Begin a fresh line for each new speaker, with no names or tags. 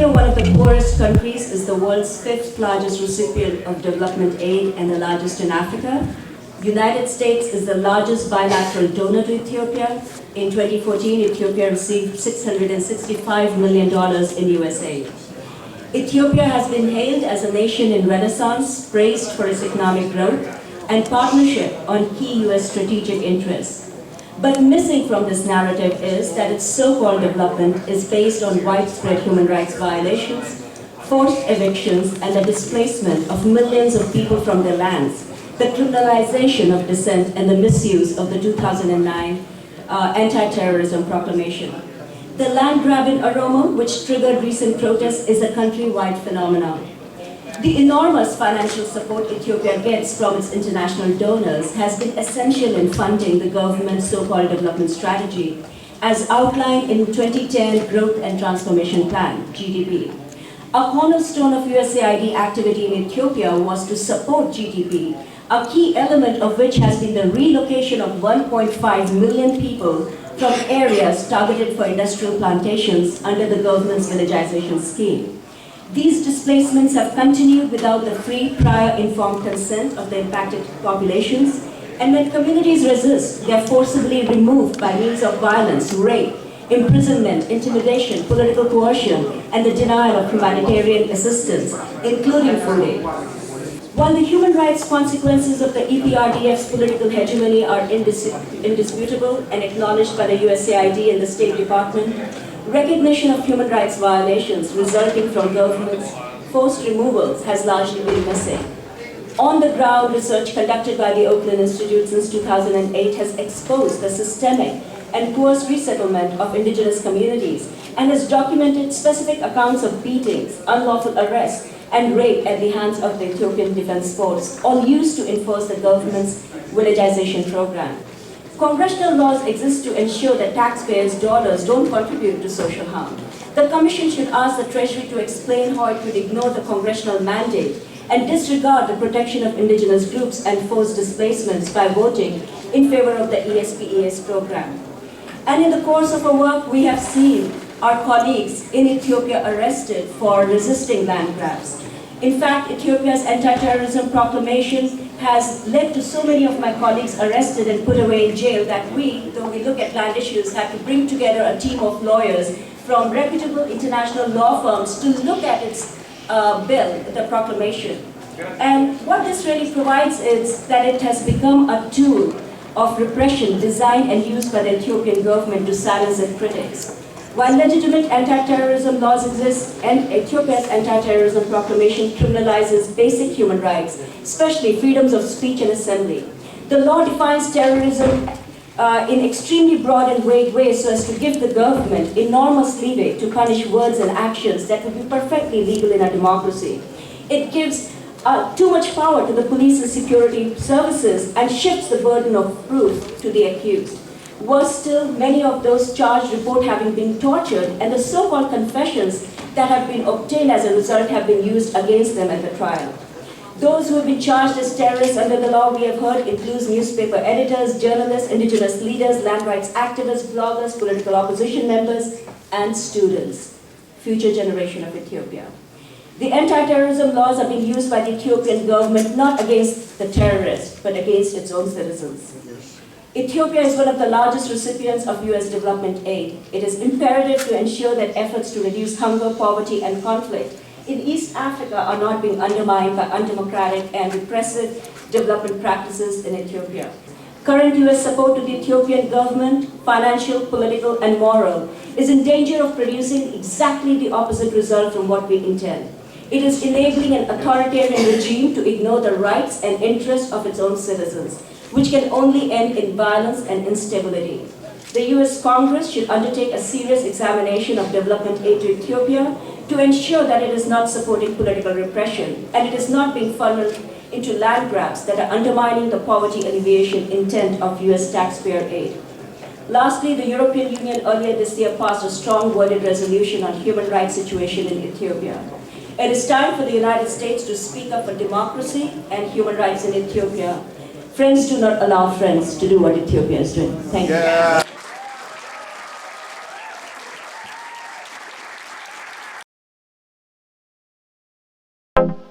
Ethiopia, one of the poorest countries, is the world's fifth largest recipient of development aid and the largest in Africa. United States is the largest bilateral donor to Ethiopia. In 2014, Ethiopia received $665 million in US aid. Ethiopia has been hailed as a nation in renaissance, praised for its economic growth and partnership on key US strategic interests. But missing from this narrative is that its so-called development is based on widespread human rights violations, forced evictions, and the displacement of millions of people from their lands, the criminalization of dissent, and the misuse of the 2009 anti-terrorism proclamation. The land grab in Oromia, which triggered recent protests, is a countrywide phenomenon. The enormous financial support Ethiopia gets from its international donors has been essential in funding the government's so-called development strategy, as outlined in 2010 Growth and Transformation Plan, GDP. A cornerstone of USAID activity in Ethiopia was to support GDP, a key element of which has been the relocation of 1.5 million people from areas targeted for industrial plantations under the government's villagization scheme. These displacements have continued without the free, prior informed consent of the impacted populations, and when communities resist, they are forcibly removed by means of violence, rape, imprisonment, intimidation, political coercion, and the denial of humanitarian assistance, including food aid. While the human rights consequences of the EPRDF's political hegemony are indisputable and acknowledged by the USAID and the State Department, recognition of human rights violations resulting from government's forced removals has largely been missing. On-the-ground research conducted by the Oakland Institute since 2008 has exposed the systemic and coerced resettlement of indigenous communities and has documented specific accounts of beatings, unlawful arrests, and rape at the hands of the Ethiopian Defense Force, all used to enforce the government's villagization program. Congressional laws exist to ensure that taxpayers' dollars don't contribute to social harm. The Commission should ask the Treasury to explain how it could ignore the congressional mandate and disregard the protection of indigenous groups and forced displacements by voting in favor of the ESPES program. And in the course of our work, we have seen our colleagues in Ethiopia arrested for resisting land grabs. In fact, Ethiopia's anti-terrorism proclamation has led to so many of my colleagues arrested and put away in jail that we, though we look at land issues, have to bring together a team of lawyers from reputable international law firms to look at its bill, the proclamation. And what this really provides is that it has become a tool of repression designed and used by the Ethiopian government to silence its critics. While legitimate anti-terrorism laws exist, and Ethiopia's anti-terrorism proclamation criminalizes basic human rights, especially freedoms of speech and assembly, the law defines terrorism in extremely broad and vague ways so as to give the government enormous leeway to punish words and actions that would be perfectly legal in a democracy. It gives too much power to the police and security services and shifts the burden of proof to the accused. Worse still, many of those charged report having been tortured, and the so-called confessions that have been obtained as a result have been used against them at the trial. Those who have been charged as terrorists under the law, we have heard, includes newspaper editors, journalists, indigenous leaders, land rights activists, bloggers, political opposition members, and students, future generation of Ethiopia. The anti-terrorism laws are being used by the Ethiopian government not against the terrorists, but against its own citizens. Ethiopia is one of the largest recipients of US development aid. It is imperative to ensure that efforts to reduce hunger, poverty, and conflict in East Africa are not being undermined by undemocratic and repressive development practices in Ethiopia. Current US support to the Ethiopian government, financial, political, and moral, is in danger of producing exactly the opposite result from what we intend. It is enabling an authoritarian regime to ignore the rights and interests of its own citizens, which can only end in violence and instability. The US Congress should undertake a serious examination of development aid to Ethiopia to ensure that it is not supporting political repression and it is not being funneled into land grabs that are undermining the poverty alleviation intent of US taxpayer aid. Lastly, the European Union earlier this year passed a strong worded resolution on human rights situation in Ethiopia. It is time for the United States to speak up for democracy and human rights in Ethiopia. Friends do not allow friends to do what Ethiopia is doing. Thank you.
you.